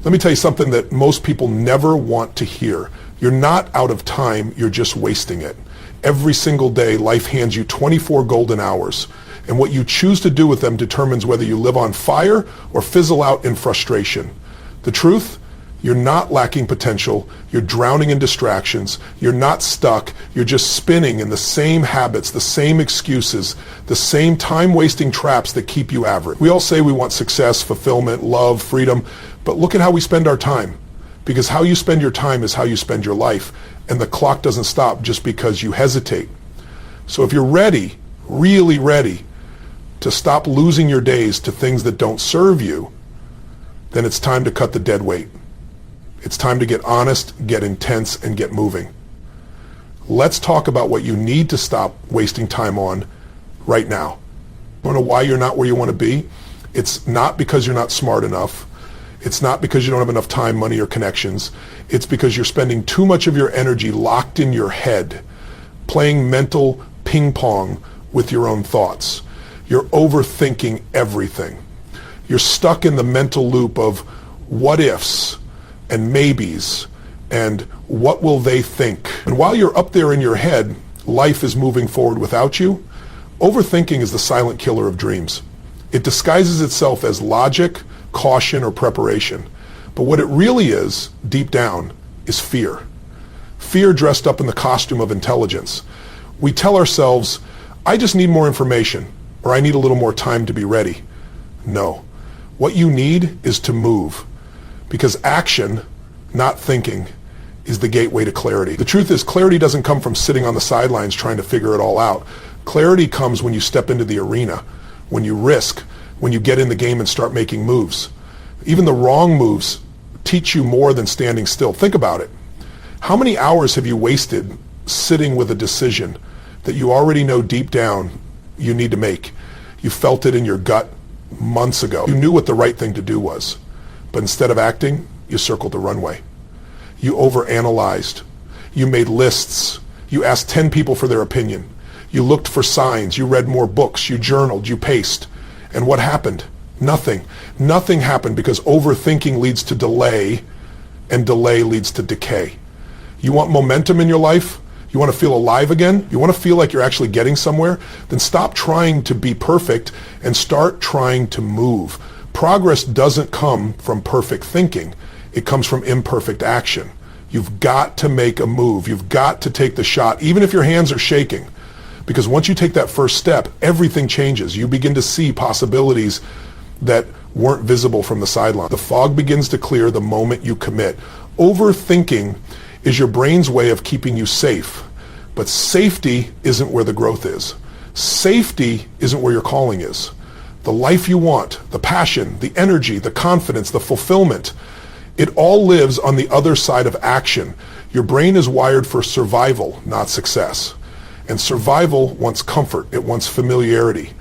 Let me tell you something that most people never want to hear. You're not out of time, you're just wasting it. Every single day, life hands you 24 golden hours, and what you choose to do with them determines whether you live on fire or fizzle out in frustration. The truth? You're not lacking potential, you're drowning in distractions, you're not stuck, you're just spinning in the same habits, the same excuses, the same time-wasting traps that keep you average. We all say we want success, fulfillment, love, freedom, but look at how we spend our time. Because how you spend your time is how you spend your life, and the clock doesn't stop just because you hesitate. So if you're ready, really ready, to stop losing your days to things that don't serve you, then it's time to cut the dead weight. It's time to get honest, get intense, and get moving. Let's talk about what you need to stop wasting time on right now. You know why you're not where you want to be? It's not because you're not smart enough. It's not because you don't have enough time, money, or connections. It's because you're spending too much of your energy locked in your head, playing mental ping pong with your own thoughts. You're overthinking everything. You're stuck in the mental loop of what ifs and maybes and what will they think. And while you're up there in your head, life is moving forward without you. Overthinking is the silent killer of dreams. It disguises itself as logic, caution, or preparation. But what it really is, deep down, is fear. Fear dressed up in the costume of intelligence. We tell ourselves, I just need more information, or I need a little more time to be ready. No. What you need is to move. Because action, not thinking, is the gateway to clarity. The truth is, clarity doesn't come from sitting on the sidelines trying to figure it all out. Clarity comes when you step into the arena, when you risk, when you get in the game and start making moves. Even the wrong moves teach you more than standing still. Think about it. How many hours have you wasted sitting with a decision that you already know deep down you need to make? You felt it in your gut months ago. You knew what the right thing to do was. But instead of acting, you circled the runway. You overanalyzed. You made lists. You asked 10 people for their opinion. You looked for signs. You read more books. You journaled. You paced. And what happened? Nothing. Nothing happened because overthinking leads to delay, and delay leads to decay. You want momentum in your life? You want to feel alive again? You want to feel like you're actually getting somewhere? Then stop trying to be perfect and start trying to move. Progress doesn't come from perfect thinking. It comes from imperfect action. You've got to make a move. You've got to take the shot, even if your hands are shaking. Because once you take that first step, everything changes. You begin to see possibilities that weren't visible from the sideline. The fog begins to clear the moment you commit. Overthinking is your brain's way of keeping you safe. But safety isn't where the growth is. Safety isn't where your calling is. The life you want, the passion, the energy, the confidence, the fulfillment, it all lives on the other side of action. Your brain is wired for survival, not success. And survival wants comfort. It wants familiarity.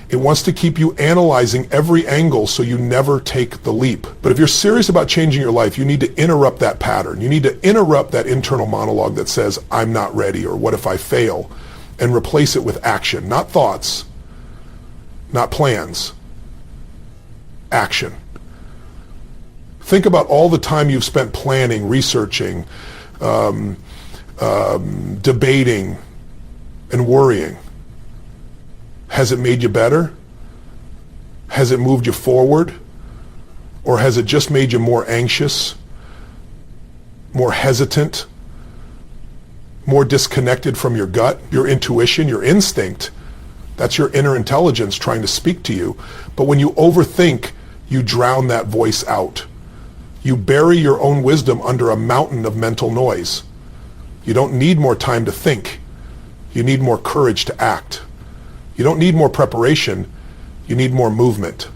It wants to keep you analyzing every angle so you never take the leap. But if you're serious about changing your life, you need to interrupt that pattern. You need to interrupt that internal monologue that says, I'm not ready, or what if I fail, and replace it with action, not thoughts, not plans, action. Think about all the time you've spent planning, researching, debating, and worrying. Has it made you better? Has it moved you forward? Or has it just made you more anxious, more hesitant, more disconnected from your gut, your intuition, your instinct? That's your inner intelligence trying to speak to you. But when you overthink, you drown that voice out. You bury your own wisdom under a mountain of mental noise. You don't need more time to think. You need more courage to act. You don't need more preparation. You need more movement.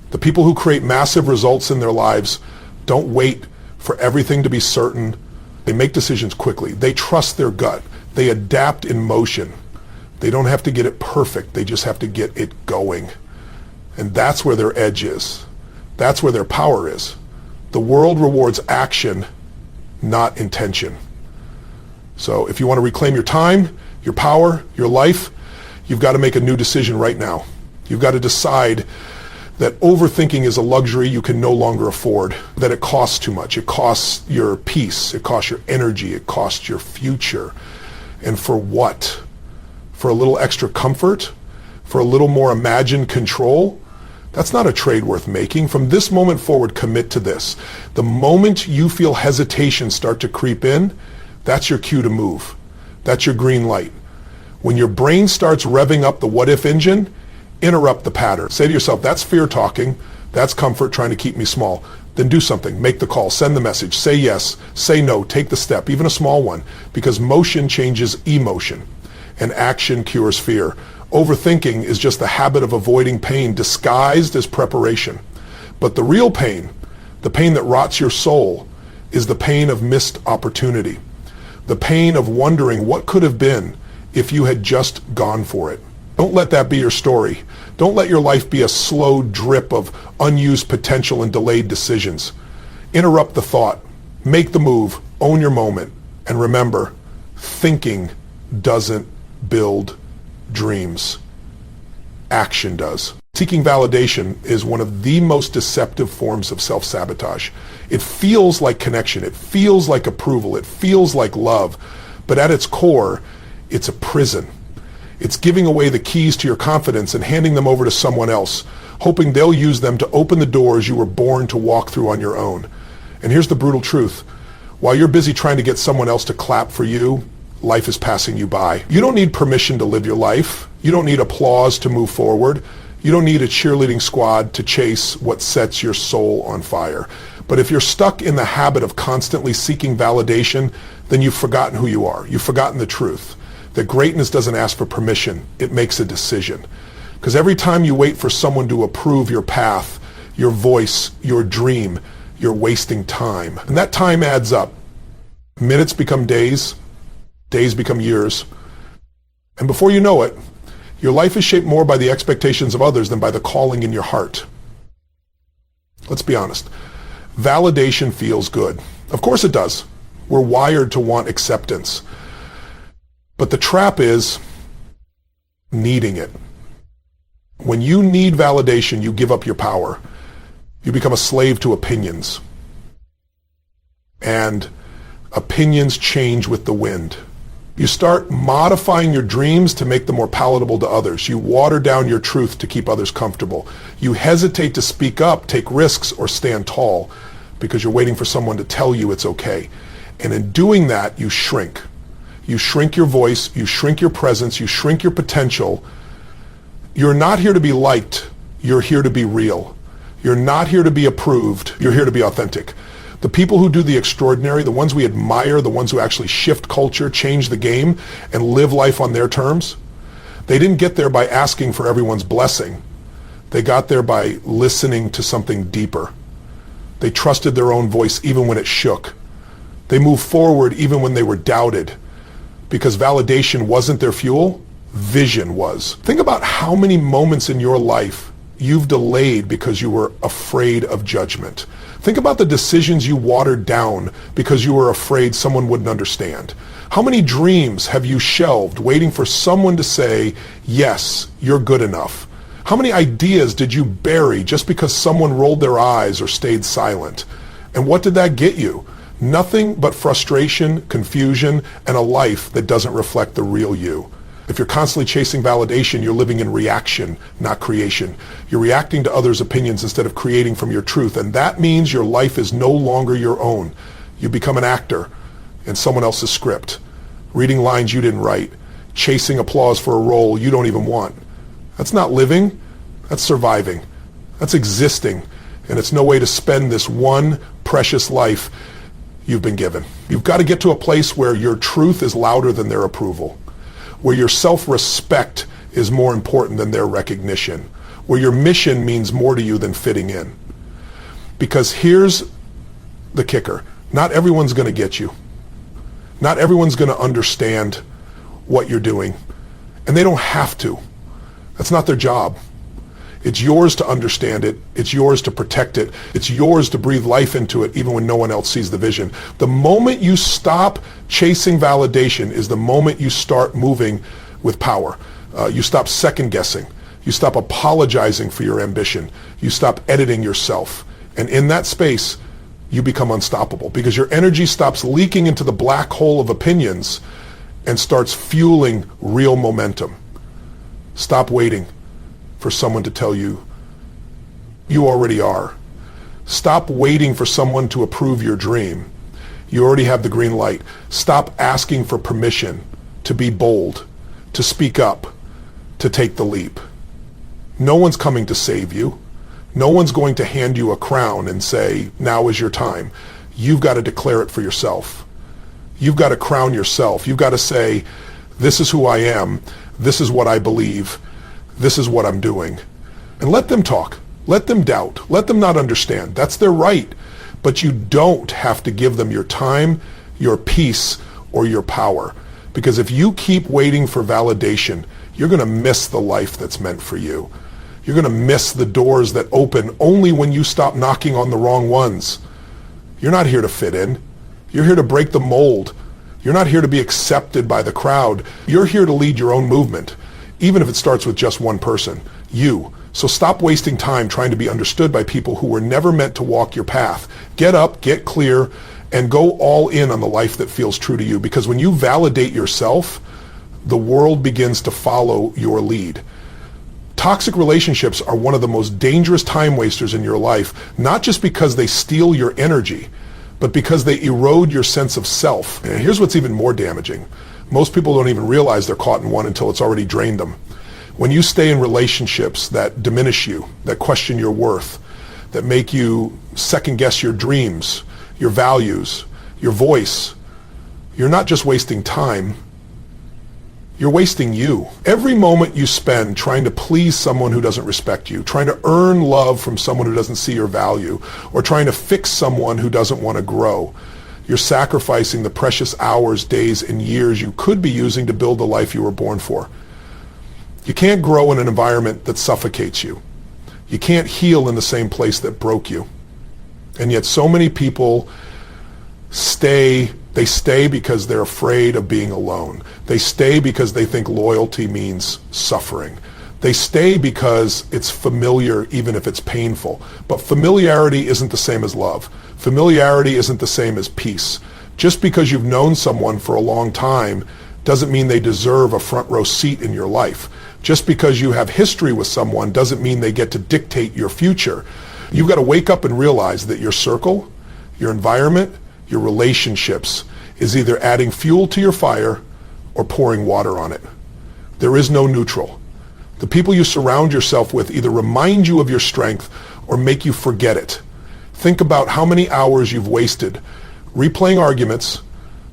The people who create massive results in their lives don't wait for everything to be certain. They make decisions quickly. They trust their gut. They adapt in motion. They don't have to get it perfect. They just have to get it going. And that's where their edge is. That's where their power is. The world rewards action, not intention. So if you want to reclaim your time, your power, your life, you've got to make a new decision right now. You've got to decide that overthinking is a luxury you can no longer afford, that it costs too much. It costs your peace, it costs your energy, it costs your future. And for what? For a little extra comfort? For a little more imagined control? That's not a trade worth making. From this moment forward, commit to this. The moment you feel hesitation start to creep in, that's your cue to move. That's your green light. When your brain starts revving up the what if engine, interrupt the pattern. Say to yourself, that's fear talking, that's comfort trying to keep me small. Then do something, make the call, send the message, say yes, say no, take the step, even a small one, because motion changes emotion and action cures fear. Overthinking is just the habit of avoiding pain disguised as preparation. But the real pain, the pain that rots your soul, is the pain of missed opportunity. The pain of wondering what could have been if you had just gone for it. Don't let that be your story. Don't let your life be a slow drip of unused potential and delayed decisions. Interrupt the thought, make the move, own your moment, and remember, thinking doesn't build dreams. Action does. Seeking validation is one of the most deceptive forms of self-sabotage. It feels like connection, it feels like approval, it feels like love, but at its core, it's a prison. It's giving away the keys to your confidence and handing them over to someone else, hoping they'll use them to open the doors you were born to walk through on your own. And here's the brutal truth. While you're busy trying to get someone else to clap for you, life is passing you by. You don't need permission to live your life. You don't need applause to move forward. You don't need a cheerleading squad to chase what sets your soul on fire. But if you're stuck in the habit of constantly seeking validation, then you've forgotten who you are. You've forgotten the truth. That greatness doesn't ask for permission, it makes a decision. Because every time you wait for someone to approve your path, your voice, your dream, you're wasting time. And that time adds up. Minutes become days, days become years. And before you know it, your life is shaped more by the expectations of others than by the calling in your heart. Let's be honest. Validation feels good. Of course it does. We're wired to want acceptance. But the trap is needing it. When you need validation, you give up your power. You become a slave to opinions. And opinions change with the wind. You start modifying your dreams to make them more palatable to others. You water down your truth to keep others comfortable. You hesitate to speak up, take risks, or stand tall because you're waiting for someone to tell you it's okay. And in doing that, you shrink. You shrink your voice, you shrink your presence, you shrink your potential. You're not here to be liked, you're here to be real. You're not here to be approved, you're here to be authentic. The people who do the extraordinary, the ones we admire, the ones who actually shift culture, change the game, and live life on their terms, they didn't get there by asking for everyone's blessing. They got there by listening to something deeper. They trusted their own voice even when it shook. They moved forward even when they were doubted. Because validation wasn't their fuel, vision was. Think about how many moments in your life you've delayed because you were afraid of judgment. Think about the decisions you watered down because you were afraid someone wouldn't understand. How many dreams have you shelved waiting for someone to say, yes, you're good enough? How many ideas did you bury just because someone rolled their eyes or stayed silent? And what did that get you? Nothing but frustration, confusion, and a life that doesn't reflect the real you. If you're constantly chasing validation, you're living in reaction, not creation. You're reacting to others' opinions instead of creating from your truth, and that means your life is no longer your own. You become an actor in someone else's script, reading lines you didn't write, chasing applause for a role you don't even want. That's not living, that's surviving. That's existing, and it's no way to spend this one precious life you've been given. You've got to get to a place where your truth is louder than their approval, where your self-respect is more important than their recognition, where your mission means more to you than fitting in. Because here's the kicker. Not everyone's going to get you. Not everyone's going to understand what you're doing. And they don't have to. That's not their job. It's yours to understand it. It's yours to protect it. It's yours to breathe life into it even when no one else sees the vision. The moment you stop chasing validation is the moment you start moving with power. You stop second guessing. You stop apologizing for your ambition. You stop editing yourself. And in that space, you become unstoppable because your energy stops leaking into the black hole of opinions and starts fueling real momentum. Stop waiting for someone to tell you you already are. Stop waiting for someone to approve your dream. You already have the green light. Stop asking for permission to be bold, to speak up, to take the leap. No one's coming to save you. No one's going to hand you a crown and say, now is your time. You've got to declare it for yourself. You've got to crown yourself. You've got to say, this is who I am. This is what I believe. This is what I'm doing. And let them talk. Let them doubt. Let them not understand. That's their right. But you don't have to give them your time, your peace, or your power. Because if you keep waiting for validation, you're going to miss the life that's meant for you. You're going to miss the doors that open only when you stop knocking on the wrong ones. You're not here to fit in. You're here to break the mold. You're not here to be accepted by the crowd. You're here to lead your own movement, even if it starts with just one person, you. So stop wasting time trying to be understood by people who were never meant to walk your path. Get up, get clear, and go all in on the life that feels true to you. Because when you validate yourself, the world begins to follow your lead. Toxic relationships are one of the most dangerous time wasters in your life, not just because they steal your energy, but because they erode your sense of self. And here's what's even more damaging. Most people don't even realize they're caught in one until it's already drained them. When you stay in relationships that diminish you, that question your worth, that make you second guess your dreams, your values, your voice, you're not just wasting time, you're wasting you. Every moment you spend trying to please someone who doesn't respect you, trying to earn love from someone who doesn't see your value, or trying to fix someone who doesn't want to grow, you're sacrificing the precious hours, days, and years you could be using to build the life you were born for. You can't grow in an environment that suffocates you. You can't heal in the same place that broke you. And yet so many people stay because they're afraid of being alone. They stay because they think loyalty means suffering. They stay because it's familiar even if it's painful. But familiarity isn't the same as love. Familiarity isn't the same as peace. Just because you've known someone for a long time doesn't mean they deserve a front row seat in your life. Just because you have history with someone doesn't mean they get to dictate your future. You've got to wake up and realize that your circle, your environment, your relationships is either adding fuel to your fire or pouring water on it. There is no neutral. The people you surround yourself with either remind you of your strength or make you forget it. Think about how many hours you've wasted replaying arguments,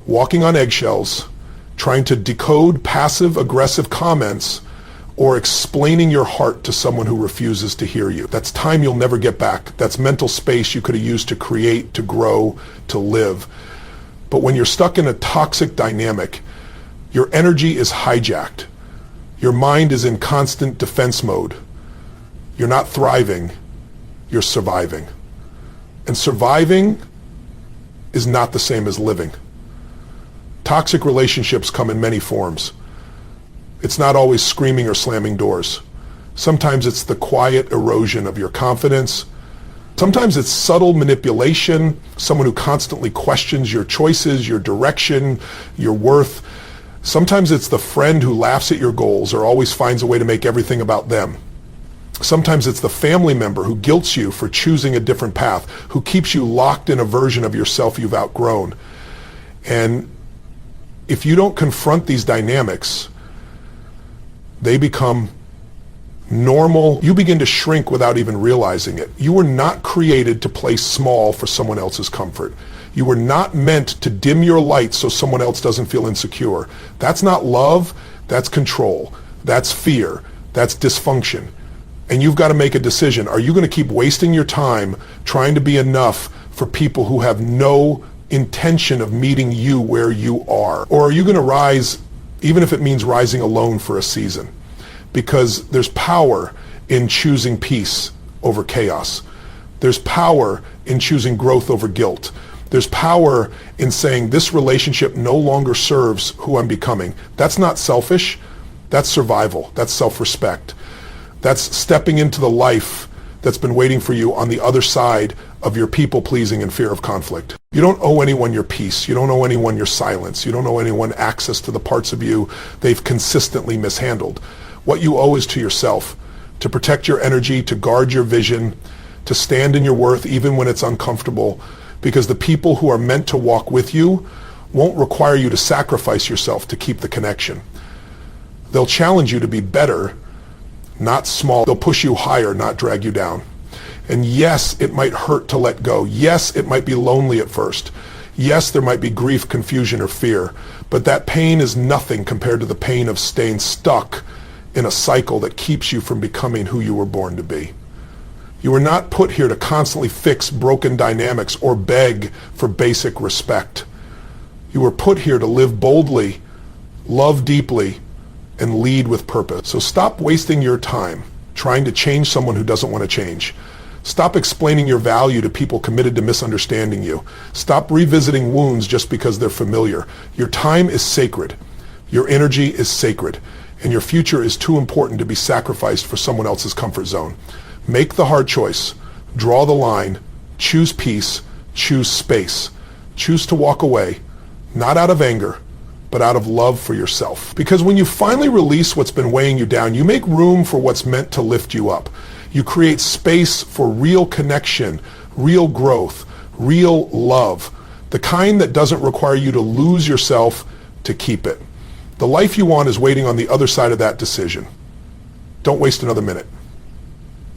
walking on eggshells, trying to decode passive-aggressive comments, or explaining your heart to someone who refuses to hear you. That's time you'll never get back. That's mental space you could have used to create, to grow, to live. But when you're stuck in a toxic dynamic, your energy is hijacked. Your mind is in constant defense mode. You're not thriving, you're surviving. And surviving is not the same as living. Toxic relationships come in many forms. It's not always screaming or slamming doors. Sometimes it's the quiet erosion of your confidence. Sometimes it's subtle manipulation, someone who constantly questions your choices, your direction, your worth. Sometimes it's the friend who laughs at your goals or always finds a way to make everything about them. Sometimes it's the family member who guilts you for choosing a different path, who keeps you locked in a version of yourself you've outgrown. And if you don't confront these dynamics, they become normal. You begin to shrink without even realizing it. You were not created to play small for someone else's comfort. You were not meant to dim your light so someone else doesn't feel insecure. That's not love, that's control, that's fear, that's dysfunction. And you've got to make a decision. Are you going to keep wasting your time trying to be enough for people who have no intention of meeting you where you are? Or are you going to rise, even if it means rising alone for a season? Because there's power in choosing peace over chaos. There's power in choosing growth over guilt. There's power in saying this relationship no longer serves who I'm becoming. That's not selfish. That's survival. That's self-respect. That's stepping into the life that's been waiting for you on the other side of your people-pleasing and fear of conflict. You don't owe anyone your peace. You don't owe anyone your silence. You don't owe anyone access to the parts of you they've consistently mishandled. What you owe is to yourself, to protect your energy, to guard your vision, to stand in your worth even when it's uncomfortable, because the people who are meant to walk with you won't require you to sacrifice yourself to keep the connection. They'll challenge you to be better, not small. They'll push you higher, not drag you down. And yes, it might hurt to let go. Yes, it might be lonely at first. Yes, there might be grief, confusion, or fear. But that pain is nothing compared to the pain of staying stuck in a cycle that keeps you from becoming who you were born to be. You were not put here to constantly fix broken dynamics or beg for basic respect. You were put here to live boldly, love deeply, and lead with purpose. So stop wasting your time trying to change someone who doesn't want to change. Stop explaining your value to people committed to misunderstanding you. Stop revisiting wounds just because they're familiar. Your time is sacred. Your energy is sacred. And your future is too important to be sacrificed for someone else's comfort zone. Make the hard choice. Draw the line. Choose peace. Choose space. Choose to walk away, not out of anger, but out of love for yourself. Because when you finally release what's been weighing you down, you make room for what's meant to lift you up. You create space for real connection, real growth, real love, the kind that doesn't require you to lose yourself to keep it. The life you want is waiting on the other side of that decision. Don't waste another minute.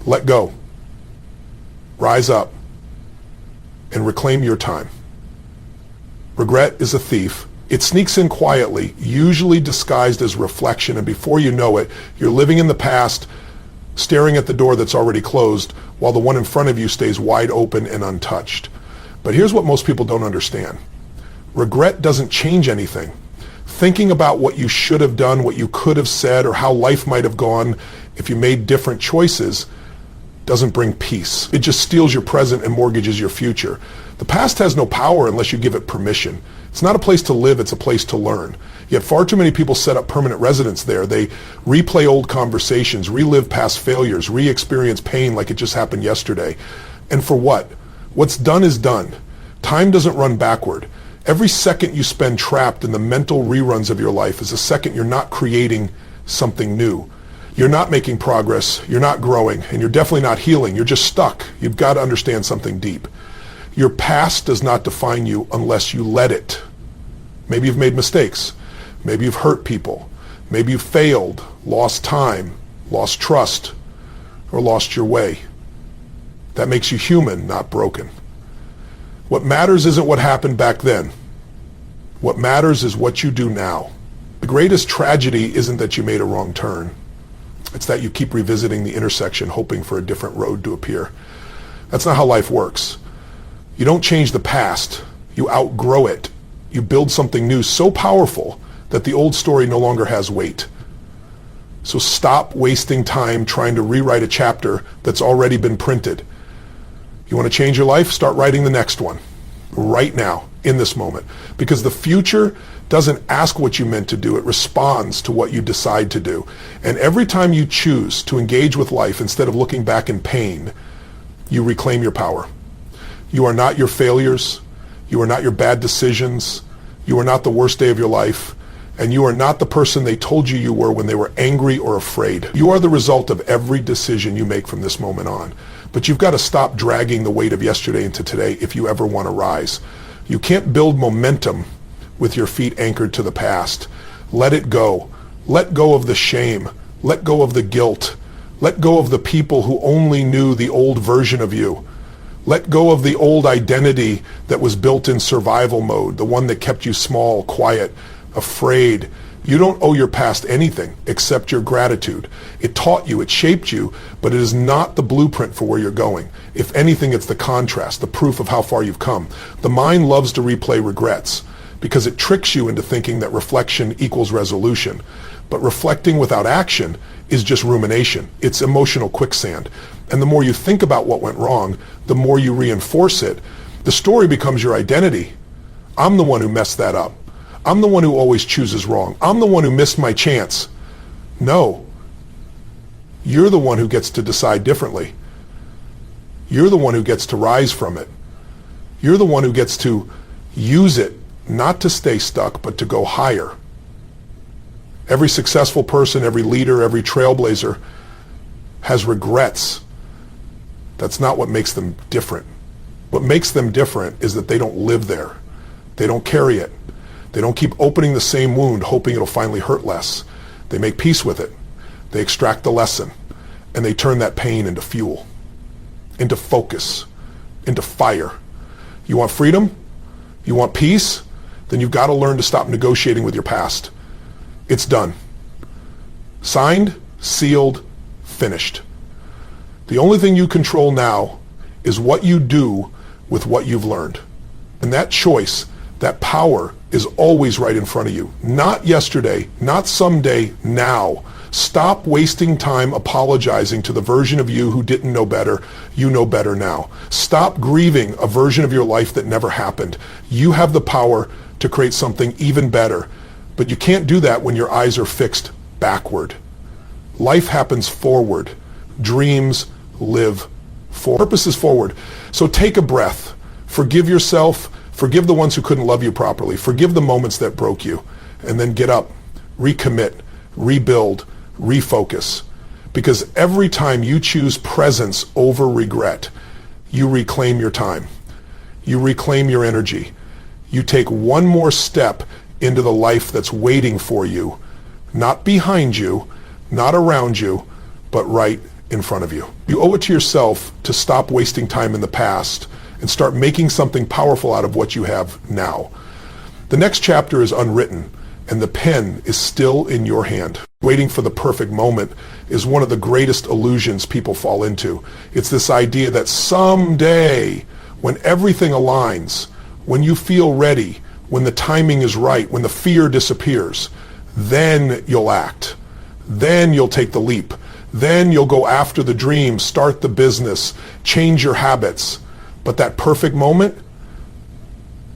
Let go. Rise up and reclaim your time. Regret is a thief. It sneaks in quietly, usually disguised as reflection, and before you know it, you're living in the past, staring at the door that's already closed, while the one in front of you stays wide open and untouched. But here's what most people don't understand. Regret doesn't change anything. Thinking about what you should have done, what you could have said, or how life might have gone if you made different choices doesn't bring peace. It just steals your present and mortgages your future. The past has no power unless you give it permission. It's not a place to live, it's a place to learn. Yet far too many people set up permanent residence there. They replay old conversations, relive past failures, re-experience pain like it just happened yesterday. And for what? What's done is done. Time doesn't run backward. Every second you spend trapped in the mental reruns of your life is a second you're not creating something new. You're not making progress, you're not growing, and you're definitely not healing. You're just stuck. You've got to understand something deep. Your past does not define you unless you let it. Maybe you've made mistakes. Maybe you've hurt people. Maybe you've failed, lost time, lost trust, or lost your way. That makes you human, not broken. What matters isn't what happened back then. What matters is what you do now. The greatest tragedy isn't that you made a wrong turn. It's that you keep revisiting the intersection, hoping for a different road to appear. That's not how life works. You don't change the past. You outgrow it. You build something new so powerful that the old story no longer has weight. So stop wasting time trying to rewrite a chapter that's already been printed. You want to change your life? Start writing the next one right now, in this moment. Because the future doesn't ask what you meant to do. It responds to what you decide to do. And every time you choose to engage with life instead of looking back in pain, you reclaim your power. You are not your failures. You are not your bad decisions. You are not the worst day of your life. And you are not the person they told you were when they were angry or afraid. You are the result of every decision you make from this moment on. But you've got to stop dragging the weight of yesterday into today if you ever want to rise. You can't build momentum with your feet anchored to the past. Let it go. Let go of the shame. Let go of the guilt. Let go of the people who only knew the old version of you. Let go of the old identity that was built in survival mode, the one that kept you small, quiet, afraid. You don't owe your past anything except your gratitude. It taught you, it shaped you, but it is not the blueprint for where you're going. If anything, it's the contrast, the proof of how far you've come. The mind loves to replay regrets because it tricks you into thinking that reflection equals resolution. But reflecting without action is just rumination. It's emotional quicksand. And the more you think about what went wrong, the more you reinforce it. The story becomes your identity. I'm the one who messed that up. I'm the one who always chooses wrong. I'm the one who missed my chance. No. You're the one who gets to decide differently. You're the one who gets to rise from it. You're the one who gets to use it, not to stay stuck, but to go higher. Every successful person, every leader, every trailblazer has regrets. That's not what makes them different. What makes them different is that they don't live there. They don't carry it. They don't keep opening the same wound, hoping it'll finally hurt less. They make peace with it. They extract the lesson, and they turn that pain into fuel, into focus, into fire. You want freedom? You want peace? Then you've got to learn to stop negotiating with your past. It's done. Signed, sealed, finished. The only thing you control now is what you do with what you've learned. And that choice, that power, is always right in front of you. Not yesterday, not someday, now. Stop wasting time apologizing to the version of you who didn't know better. You know better now. Stop grieving a version of your life that never happened. You have the power to create something even better. But you can't do that when your eyes are fixed backward. Life happens forward. Dreams live forward. Purpose is forward. So take a breath. Forgive yourself. Forgive the ones who couldn't love you properly. Forgive the moments that broke you. And then get up, recommit, rebuild, refocus. Because every time you choose presence over regret, you reclaim your time. You reclaim your energy. You take one more step into the life that's waiting for you, not behind you, not around you, but right in front of you. You owe it to yourself to stop wasting time in the past and start making something powerful out of what you have now. The next chapter is unwritten, and the pen is still in your hand. Waiting for the perfect moment is one of the greatest illusions people fall into. It's this idea that someday, when everything aligns, when you feel ready, when the timing is right, when the fear disappears, then you'll act. Then you'll take the leap. Then you'll go after the dream, start the business, change your habits. But that perfect moment,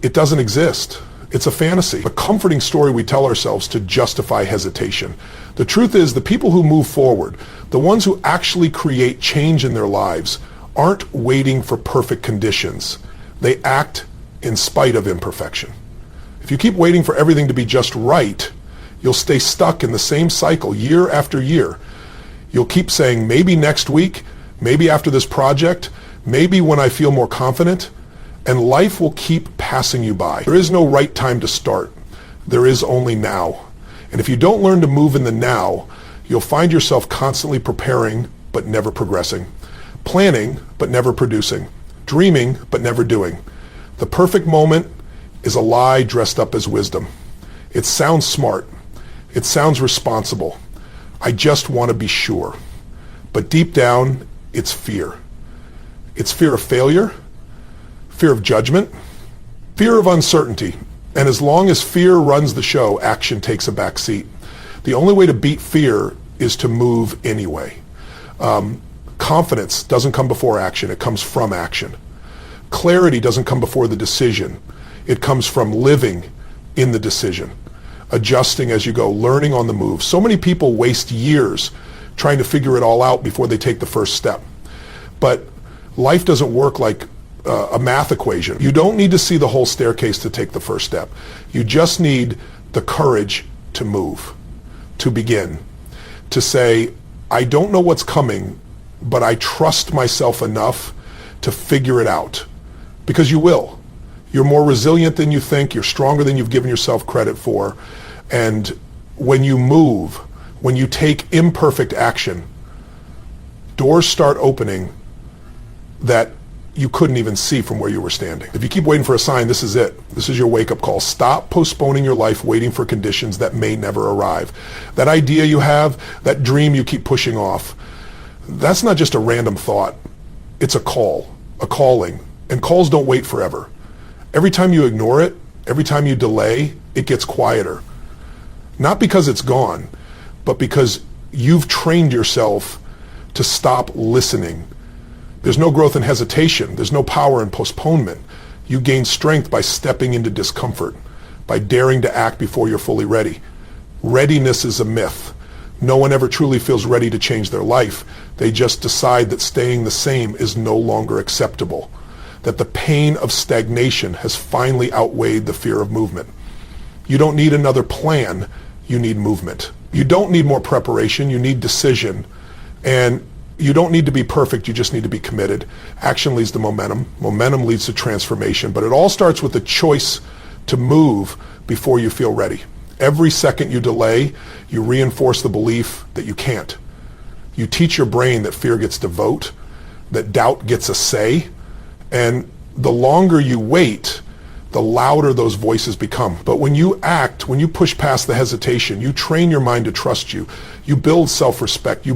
it doesn't exist. It's a fantasy, a comforting story we tell ourselves to justify hesitation. The truth is, the people who move forward, the ones who actually create change in their lives, aren't waiting for perfect conditions. They act in spite of imperfection. If you keep waiting for everything to be just right, you'll stay stuck in the same cycle year after year. You'll keep saying, maybe next week, maybe after this project, maybe when I feel more confident, and life will keep passing you by. There is no right time to start. There is only now. And if you don't learn to move in the now, you'll find yourself constantly preparing but never progressing, planning but never producing, dreaming but never doing. The perfect moment is a lie dressed up as wisdom. It sounds smart. It sounds responsible. I just want to be sure. But deep down, it's fear. It's fear of failure, fear of judgment, fear of uncertainty. And as long as fear runs the show, action takes a back seat. The only way to beat fear is to move anyway. Confidence doesn't come before action. It comes from action. Clarity doesn't come before the decision. It comes from living in the decision, adjusting as you go, learning on the move. So many people waste years trying to figure it all out before they take the first step. But life doesn't work like a math equation. You don't need to see the whole staircase to take the first step. You just need the courage to move, to begin, to say, I don't know what's coming, but I trust myself enough to figure it out. Because you will. You're more resilient than you think. You're stronger than you've given yourself credit for. And when you move, when you take imperfect action, doors start opening that you couldn't even see from where you were standing. If you keep waiting for a sign, this is it. This is your wake-up call. Stop postponing your life waiting for conditions that may never arrive. That idea you have, that dream you keep pushing off, that's not just a random thought. It's a call, a calling. And calls don't wait forever. Every time you ignore it, every time you delay, it gets quieter. Not because it's gone, but because you've trained yourself to stop listening. There's no growth in hesitation. There's no power in postponement. You gain strength by stepping into discomfort, by daring to act before you're fully ready. Readiness is a myth. No one ever truly feels ready to change their life. They just decide that staying the same is no longer acceptable, that the pain of stagnation has finally outweighed the fear of movement. You don't need another plan, you need movement. You don't need more preparation, you need decision. And you don't need to be perfect, you just need to be committed. Action leads to momentum. Momentum leads to transformation. But it all starts with the choice to move before you feel ready. Every second you delay, you reinforce the belief that you can't. You teach your brain that fear gets to vote, that doubt gets a say, and the longer you wait, the louder those voices become. But when you act, when you push past the hesitation, you train your mind to trust you. You build self-respect. You